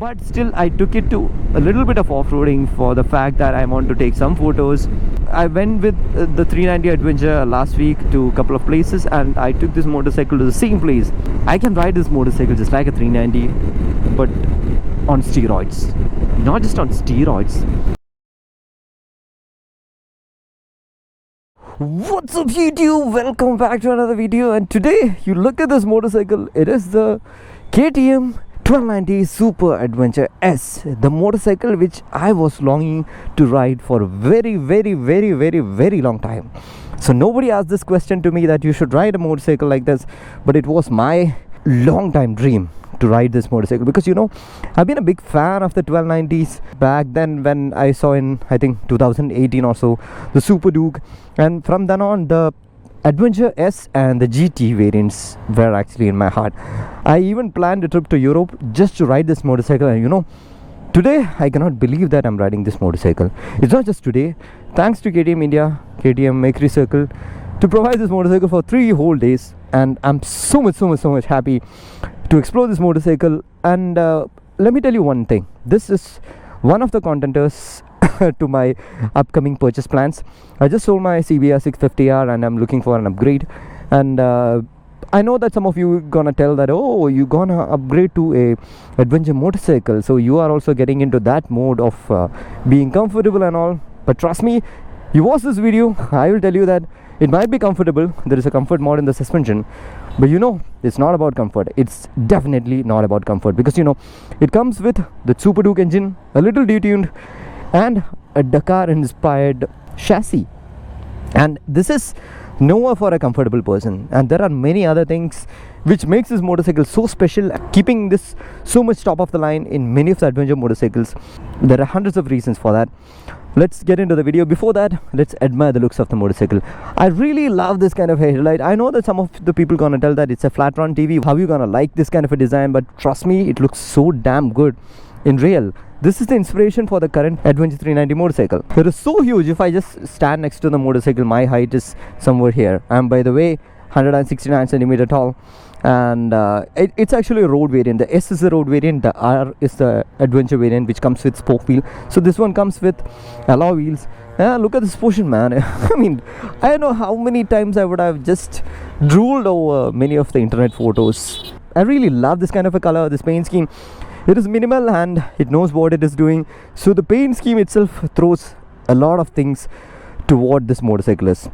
but still I took it to a little bit of off-roading for the fact that I want to take some photos. I went with the 390 Adventure last week to a couple of places, and I took this motorcycle to the same place. I can ride this motorcycle just like a 390, but on steroids. Not just on steroids. What's up YouTube? Welcome back to another video, and today you look at this motorcycle. It is the KTM 1290 Super Adventure S, the motorcycle which I was longing to ride for a very long time. So nobody asked this question to me that you should ride a motorcycle like this, but it was my long time dream to ride this motorcycle, because you know, I've been a big fan of the 1290s back then when I saw in, I think, 2018 or so, the Super Duke, and from then on the Adventure S and the GT variants were actually in my heart. I even planned a trip to Europe just to ride this motorcycle, and you know, today I cannot believe that I'm riding this motorcycle. It's not just today. Thanks to KTM India, KTM Mekhri Circle, to provide this motorcycle for 3 whole days, and I'm so much happy to explore this motorcycle. And let me tell you one thing, this is one of the contenders to my upcoming purchase plans. I just sold my CBR 650R and I'm looking for an upgrade, and I know that some of you gonna tell that, oh, you gonna upgrade to a adventure motorcycle, so you are also getting into that mode of being comfortable and all. But trust me, you watch this video, I will tell you that it might be comfortable. There is a comfort mod in the suspension, but you know, it's not about comfort. It's definitely not about comfort, because you know, it comes with the Super Duke engine, a little detuned, and a Dakar inspired chassis. And this is nowhere for a comfortable person, and there are many other things which makes this motorcycle so special, keeping this so much top of the line in many of the adventure motorcycles. There are hundreds of reasons for that. Let's get into the video. Before that, let's admire the looks of the motorcycle. I really love this kind of headlight. I know that some of the people gonna tell that it's a flat front TV, how you gonna like this kind of a design, but trust me, it looks so damn good in real. This is the inspiration for the current Adventure 390 motorcycle. It is so huge. If I just stand next to the motorcycle, my height is somewhere here. I'm, by the way, 169 centimeter tall, and it's actually a road variant. The S is the road variant, the R is the adventure variant, which comes with spoke wheel. So this one comes with alloy wheels. Look at this portion, man. I mean, I don't know how many times I would have just drooled over many of the internet photos. I really love this kind of a color, this paint scheme. It is minimal and it knows what it is doing. So the paint scheme itself throws a lot of things to what this motorcycle is.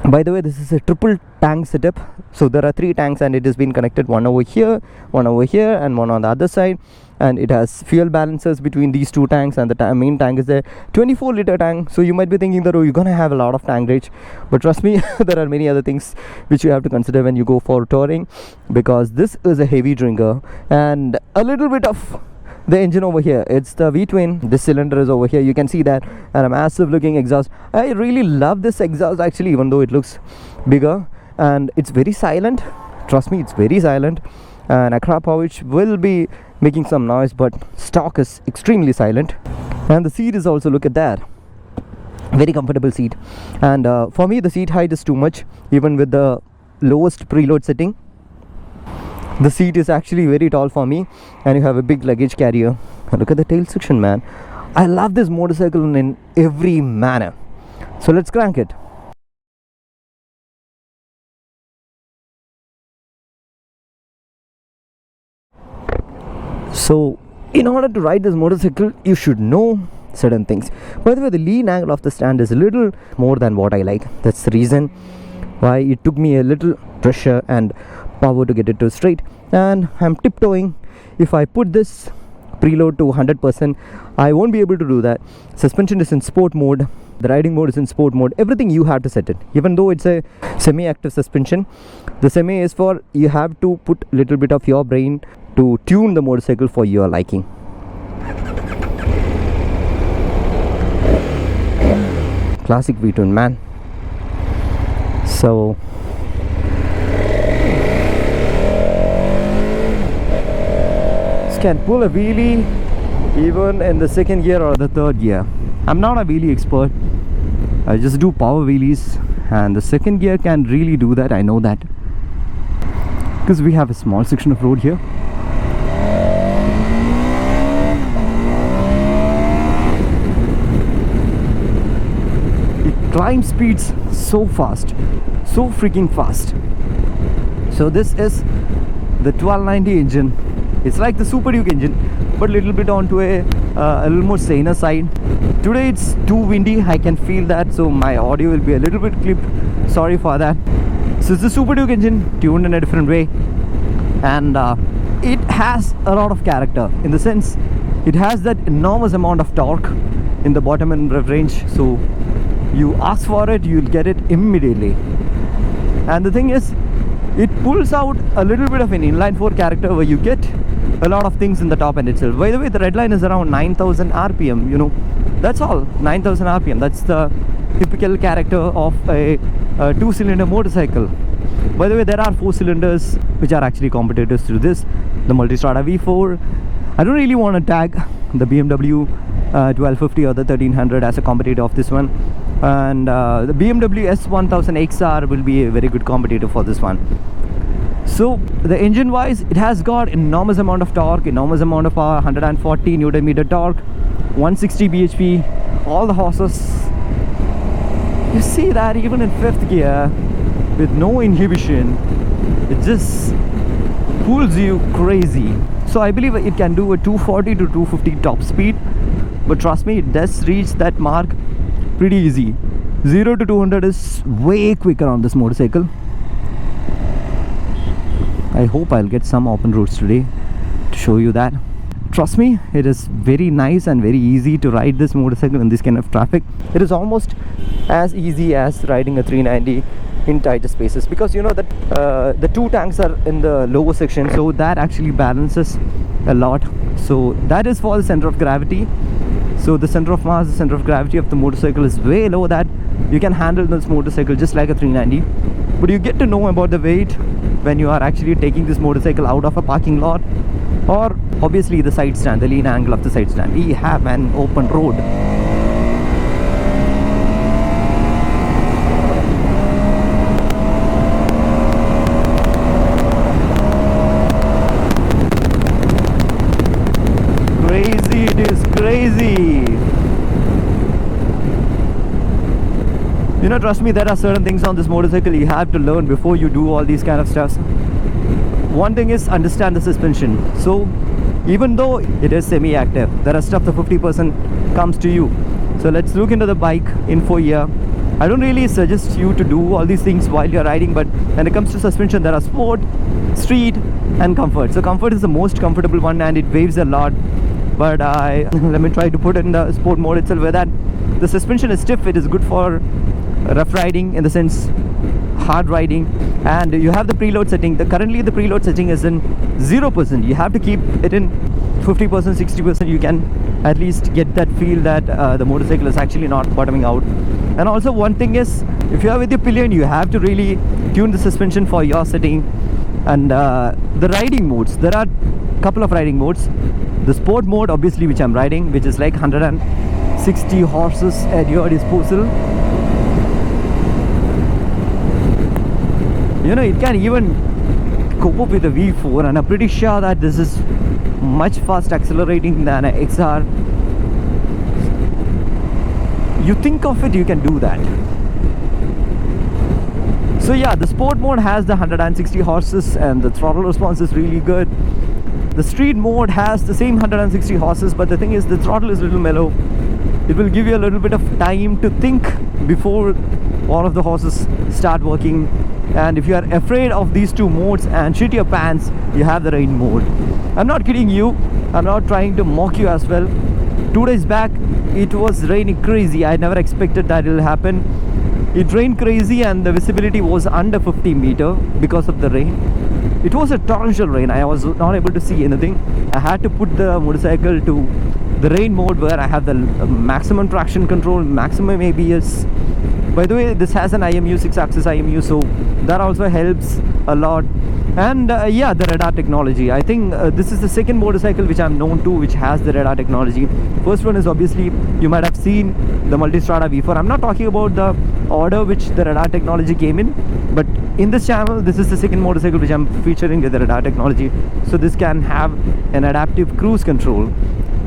By the way, this is a triple tank setup. So there are 3 tanks, and it has been connected, one over here, and one on the other side. And it has fuel balancers between these 2 tanks, and the main tank is a 24-liter tank. So you might be thinking that, oh, you're gonna have a lot of tank range, but trust me, there are many other things which you have to consider when you go for touring, because this is a heavy drinker. And a little bit of the engine over here, it's the V-twin. This cylinder is over here, you can see that, and a massive looking exhaust. I really love this exhaust actually, even though it looks bigger, and it's very silent. Trust me, it's very silent. And a crab pouch will be making some noise, but stock is extremely silent. And the seat is also, look at that, very comfortable seat. And for me, the seat height is too much, even with the lowest preload setting. The seat is actually very tall for me, and you have a big luggage carrier. And look at the tail section, man. I love this motorcycle in every manner. So let's crank it. So in order to ride this motorcycle, you should know certain things. By the way, the lean angle of the stand is a little more than what I like. That's the reason why it took me a little pressure and power to get it to straight. And I'm tiptoeing. If I put this preload to 100%, I won't be able to do that. Suspension is in sport mode, the riding mode is in sport mode. Everything you have to set it. Even though it's a semi-active suspension, the semi is for, you have to put a little bit of your brain to tune the motorcycle for your liking. Classic V-twin, man. So this can pull a wheelie even in the 2nd gear or the 3rd gear. I'm not a wheelie expert, I just do power wheelies, and the 2nd gear can really do that. I know that, because we have a small section of road here. climb speeds so fast, so freaking fast. So this is the 1290 engine. It's like the Super Duke engine, but a little bit onto a little more saner side. Today it's too windy, I can feel that, so my audio will be a little bit clipped. Sorry for that. So it's the Super Duke engine tuned in a different way, and it has a lot of character, in the sense it has that enormous amount of torque in the bottom end rev range. So you ask for it, you'll get it immediately. And the thing is, it pulls out a little bit of an inline 4 character, where you get a lot of things in the top end itself. By the way, the red line is around 9000 rpm, you know, that's all, 9000 rpm. That's the typical character of a 2-cylinder motorcycle. By the way, there are 4 cylinders which are actually competitors to this, the Multistrada V4. I don't really want to tag the BMW 1250 or the 1300 as a competitor of this one, and the BMW S1000 XR will be a very good competitor for this one. So the engine wise, it has got enormous amount of torque, enormous amount of power, 140 Newton meter torque, 160 bhp, all the horses. You see that even in 5th gear with no inhibition, it just pulls you crazy. So I believe it can do a 240 to 250 top speed, but trust me, it does reach that mark pretty easy. 0 to 200 is way quicker on this motorcycle. I hope I'll get some open roads today to show you that. Trust me, it is very nice and very easy to ride this motorcycle in this kind of traffic. It is almost as easy as riding a 390 in tighter spaces, because you know that the 2 tanks are in the lower section, so that actually balances a lot. So that is for the center of gravity. So the center of mass, the center of gravity of the motorcycle is way low, that you can handle this motorcycle just like a 390. But you get to know about the weight when you are actually taking this motorcycle out of a parking lot, or obviously the side stand, the lean angle of the side stand. We have an open road. Crazy, it is crazy. You know, trust me, there are certain things on this motorcycle you have to learn before you do all these kind of stuff. One thing is understand the suspension. So even though it is semi-active, there are stuff the 50% comes to you. So let's look into the bike info here. I don't really suggest you to do all these things while you're riding, but when it comes to suspension, there are sport, street and comfort. So comfort is the most comfortable one, and it waves a lot. But let me try to put it in the sport mode itself, where that the suspension is stiff. It is good for rough riding, in the sense hard riding. And you have the preload setting. Currently the preload setting is in 0%. You have to keep it in 50%, 60%. You can at least get that feel that the motorcycle is actually not bottoming out. And also one thing is, if you are with your pillion, you have to really tune the suspension for your setting. And the riding modes, there are a couple of riding modes. The sport mode, obviously, which I'm riding, which is like 160 horses at your disposal. You know, it can even cope up with a V4, and I'm pretty sure that this is much fast accelerating than an XR. You think of it, you can do that. So yeah, the sport mode has the 160 horses and the throttle response is really good. The street mode has the same 160 horses, but the thing is, the throttle is a little mellow. It will give you a little bit of time to think before all of the horses start working. And if you are afraid of these two modes and shit your pants, you have the rain mode. I'm not kidding you, I'm not trying to mock you as well. 2 days back it was raining crazy. I never expected that it will happen. It rained crazy and the visibility was under 50 meter because of the rain. It was a torrential rain. I was not able to see anything. I had to put the motorcycle to the rain mode, where I have the maximum traction control, maximum ABS. By the way, this has an IMU, 6-axis IMU, so that also helps a lot. And yeah, the radar technology. I think this is the second motorcycle which I'm known to which has the radar technology. First one is, obviously, you might have seen the Multistrada V4. I'm not talking about the order which the radar technology came in, but in this channel, this is the second motorcycle which I'm featuring with the radar technology. So this can have an adaptive cruise control.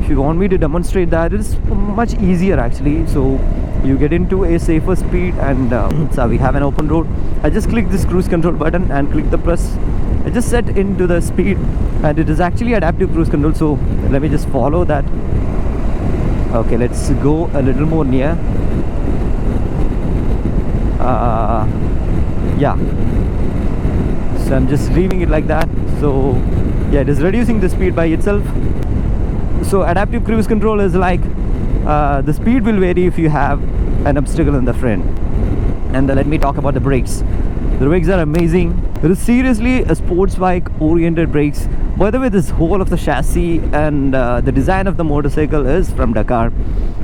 If you want me to demonstrate that, it's much easier actually. So you get into a safer speed, and so we have an open road. I just click this cruise control button and click the press. I just set into the speed, and it is actually adaptive cruise control, so let me just follow that. Okay, let's go a little more near. Yeah, so I'm just leaving it like that. So yeah, it is reducing the speed by itself. So adaptive cruise control is like the speed will vary if you have an obstacle in the front. And let me talk about the brakes. The brakes are amazing. It is seriously a sports bike oriented brakes. By the way, this whole of the chassis and the design of the motorcycle is from Dakar.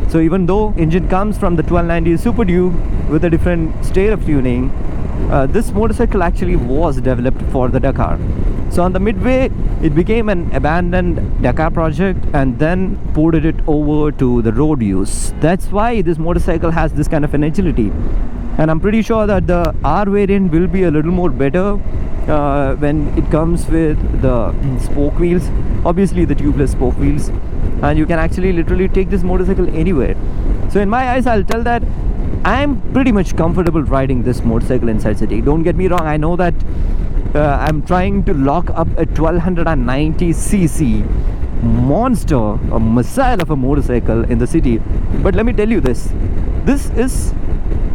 So even though engine comes from the 1290 Super Duke with a different state of tuning, this motorcycle actually was developed for the Dakar. So on the midway, it became an abandoned Dakar project and then ported it over to the road use. That's why this motorcycle has this kind of an agility. And I'm pretty sure that the R variant will be a little more better when it comes with the spoke wheels, obviously the tubeless spoke wheels, and you can actually literally take this motorcycle anywhere. So in my eyes, I'll tell that I'm pretty much comfortable riding this motorcycle inside city. Don't get me wrong, I know that I'm trying to lock up a 1290cc monster, a missile of a motorcycle in the city, but let me tell you this is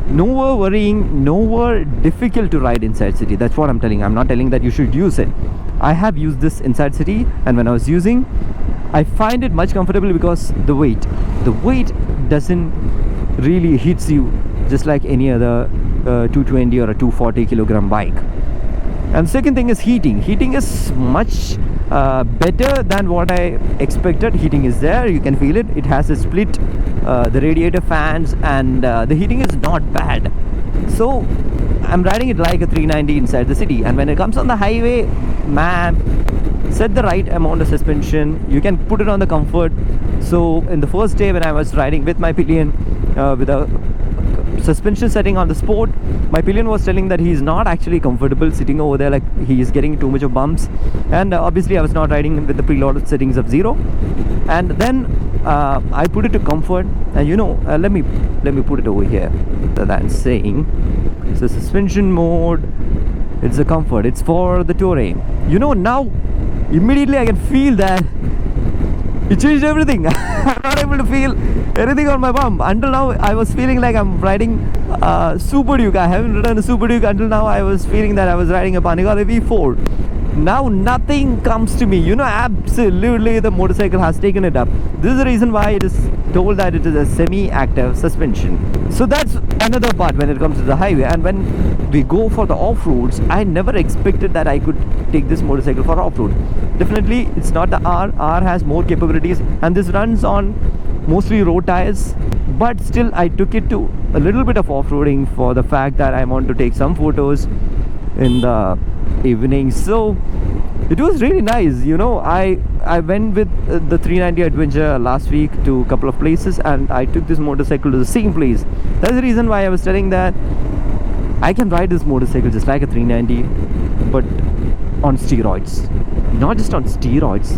nowhere worrying, nowhere difficult to ride inside city. That's what I'm telling. I'm not telling that you should use it. I have used this inside city, and when I was using, I find it much comfortable because the weight doesn't really hits you just like any other 220 or a 240 kilogram bike. And second thing is heating. Heating is much better than what I expected. Heating is there, you can feel it. It has a split the radiator fans, and the heating is not bad. So I'm riding it like a 390 inside the city, and when it comes on the highway, man, set the right amount of suspension. You can put it on the comfort. So in the first day when I was riding with my pillion with a suspension setting on the sport, my pillion was telling that he's not actually comfortable sitting over there, like he is getting too much of bumps. And obviously I was not riding with the preloaded settings of 0. And then I put it to comfort, and you know, let me put it over here. That's saying it's a suspension mode, it's a comfort, it's for the touring. You know, now immediately I can feel that it changed everything. I'm not able to feel anything on my bum. Until now I was feeling like I'm riding Super Duke. I haven't ridden a Super Duke until now. I was feeling that I was riding a Panigale V4. Now nothing comes to me. You know, absolutely the motorcycle has taken it up. This is the reason why it is told that it is a semi-active suspension. So that's another part when it comes to the highway. And when we go for the off-roads, I never expected that I could take this motorcycle for off-road. Definitely it's not the R has more capabilities, and this runs on mostly road tires, but still I took it to a little bit of off-roading for the fact that I want to take some photos in the evening. So it was really nice. You know, I went with the 390 Adventure last week to a couple of places, and I took this motorcycle to the same place. That's the reason why I was telling that I can ride this motorcycle just like a 390, but on steroids. Not just on steroids,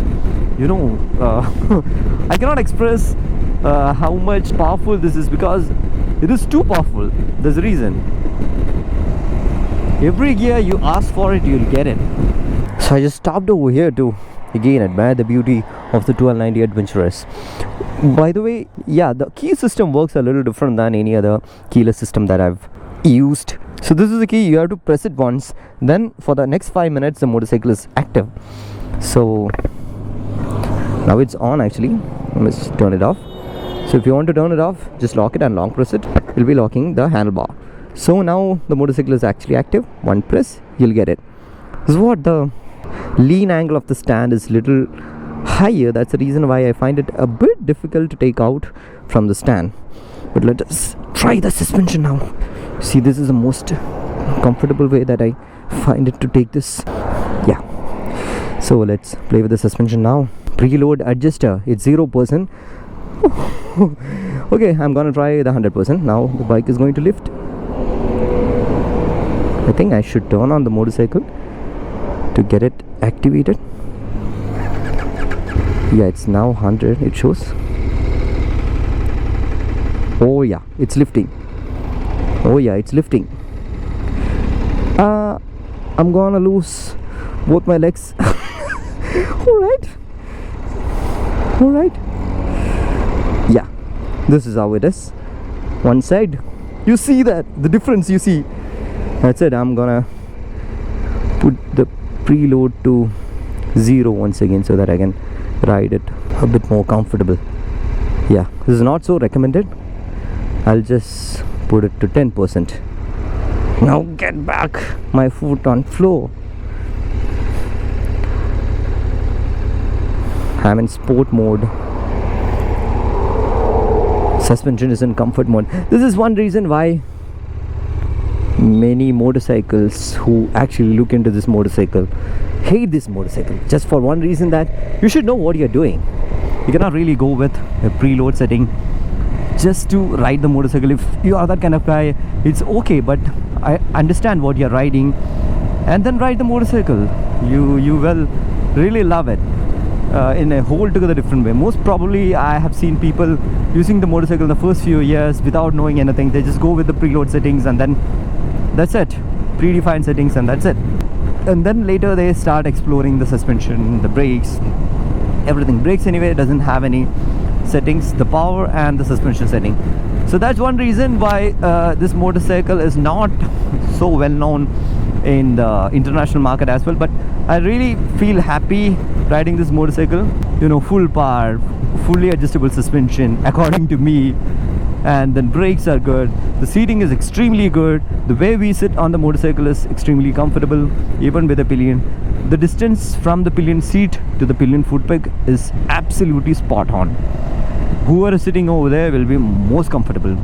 you know. I cannot express how much powerful this is, because it is too powerful. There's a reason. Every gear you ask for it, you'll get it. So I just stopped over here to again admire the beauty of the 1290 Adventure S. By the way, yeah, the key system works a little different than any other keyless system that I've used. So this is the key. You have to press it once, then for the next 5 minutes the motorcycle is active. So now it's on. Actually, let's turn it off. So if you want to turn it off, just lock it and long press it. You'll be locking the handlebar. So now the motorcycle is actually active. One press, you'll get it. This is what the lean angle of the stand is little higher. That's the reason why I find it a bit difficult to take out from the stand. But let us try the suspension now. See, this is the most comfortable way that I find it to take this. Yeah. So let's play with the suspension now. Preload adjuster, it's 0%. Okay, I'm gonna try the 100%. Now the bike is going to lift. I think I should turn on the motorcycle to get it activated. Yeah, it's now 100, it shows. Oh yeah, it's lifting. Oh yeah, it's lifting. I'm gonna lose both my legs. Alright. Alright. Yeah, this is how it is. One side. You see that? The difference you see. That's it. I'm gonna put the preload to 0 once again so that I can ride it a bit more comfortable. Yeah, this is not so recommended. I'll just put it to 10%. Now get back my foot on floor. I'm in sport mode. Suspension is in comfort mode. This is one reason why many motorcycles who actually look into this motorcycle hate this motorcycle, just for one reason, that you should know what you're doing. You cannot really go with a preload setting just to ride the motorcycle. If you are that kind of guy, it's okay, but I understand what you're riding and then ride the motorcycle. You will really love it in a whole together different way. Most probably I have seen people using the motorcycle in the first few years without knowing anything. They just go with the preload settings and then that's it, predefined settings, and that's it. And then later they start exploring the suspension, the brakes, everything. Brakes anyway doesn't have any settings, the power and the suspension setting. So that's one reason why this motorcycle is not so well known in the international market as well. But I really feel happy riding this motorcycle. You know, full power, fully adjustable suspension according to me, and then brakes are good, the seating is extremely good, the way we sit on the motorcycle is extremely comfortable, even with a pillion. The distance from the pillion seat to the pillion foot peg is absolutely spot on. Whoever is sitting over there will be most comfortable.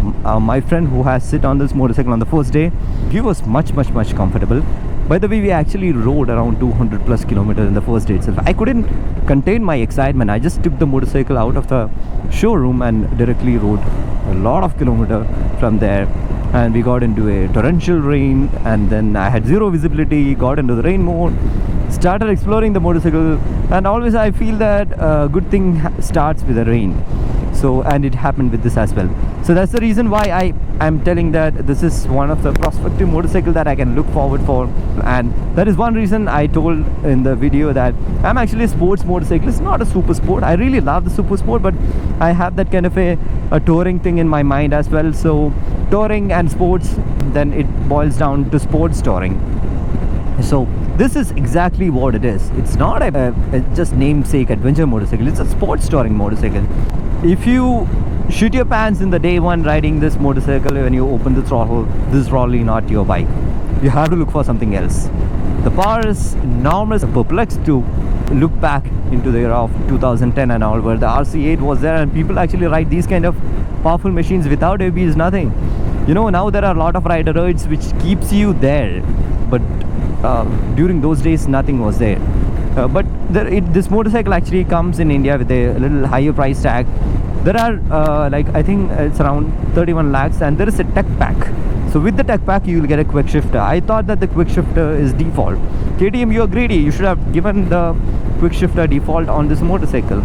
My friend who has sit on this motorcycle on the first day, he was much comfortable. By the way, we actually rode around 200 plus kilometers in the first day itself. I couldn't contain my excitement. I just took the motorcycle out of the showroom and directly rode a lot of kilometers from there. And we got into a torrential rain, and then I had zero visibility, got into the rain mode, started exploring the motorcycle, and always I feel that a good thing starts with the rain. So, and it happened with this as well. So that's the reason why I'm telling that this is one of the prospective motorcycle that I can look forward for. And that is one reason I told in the video that I'm actually a sports motorcyclist, not a super sport. I really love the super sport, but I have that kind of a touring thing in my mind as well. So touring and sports, then it boils down to sports touring. So this is exactly what it is. It's not a just namesake adventure motorcycle. It's a sports touring motorcycle. If you shit your pants in the day one riding this motorcycle, when you open the throttle, this is probably not your bike. You have to look for something else. The power is enormous. I'm perplexed to look back into the era of 2010 and all, where the RC8 was there and people actually ride these kind of powerful machines without ABS, nothing. You know, now there are a lot of rideroids which keeps you there, but during those days nothing was there. But this motorcycle actually comes in India with a little higher price tag. There are like I think it's around 31 lakhs, and there is a tech pack. So with the tech pack you will get a quick shifter. I thought that the quick shifter is default. KTM, you are greedy. You should have given the quick shifter default on this motorcycle.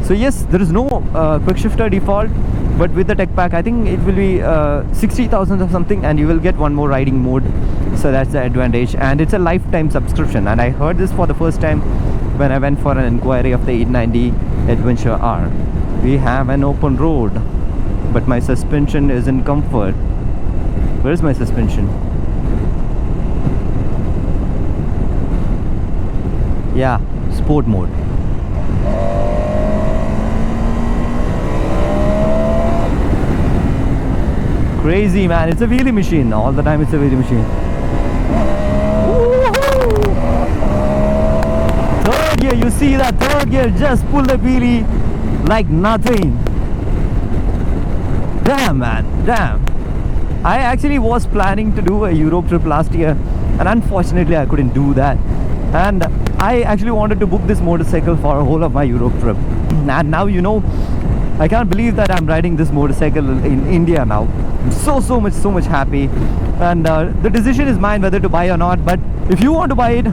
So yes, there is no quick shifter default, but with the tech pack I think it will be 60,000 or something, and you will get one more riding mode. So that's the advantage, and it's a lifetime subscription. And I heard this for the first time when I went for an inquiry of the 890 Adventure R. We have an open road, but my suspension is in comfort. Where is my suspension? Yeah, sport mode. Crazy, man. It's a wheelie machine. All the time it's a wheelie machine. Third gear, you see that third gear, just pull the wheelie like nothing. Damn, man, damn. I actually was planning to do a Europe trip last year, and unfortunately I couldn't do that. And I actually wanted to book this motorcycle for a whole of my Europe trip. And now, you know, I can't believe that I'm riding this motorcycle in India now. I'm so much happy. And the decision is mine whether to buy or not. But if you want to buy it,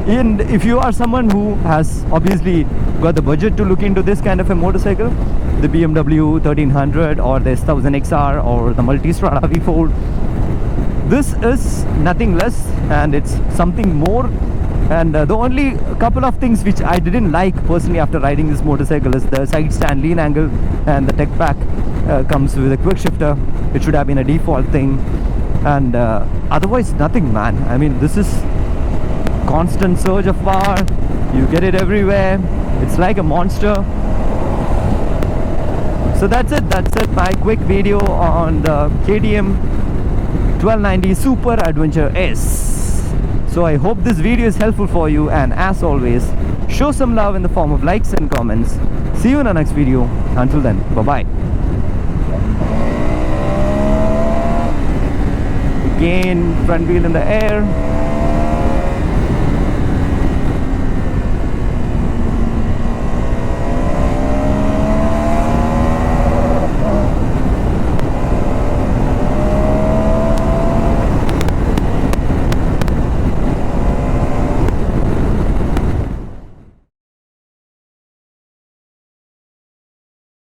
And if you are someone who has obviously got the budget to look into this kind of a motorcycle, the BMW 1300 or the S1000 XR or the Multistrada V4, this is nothing less and it's something more. And the only couple of things which I didn't like personally after riding this motorcycle is the side stand lean angle, and the tech pack comes with a quick shifter. It should have been a default thing, and otherwise nothing, man. I mean, this is constant surge of power. You get it everywhere. It's like a monster. So that's it, my quick video on the KTM 1290 Super Adventure S. So I hope this video is helpful for you, and as always, show some love in the form of likes and comments. See you in the next video. Until then, bye bye. Again, front wheel in the air.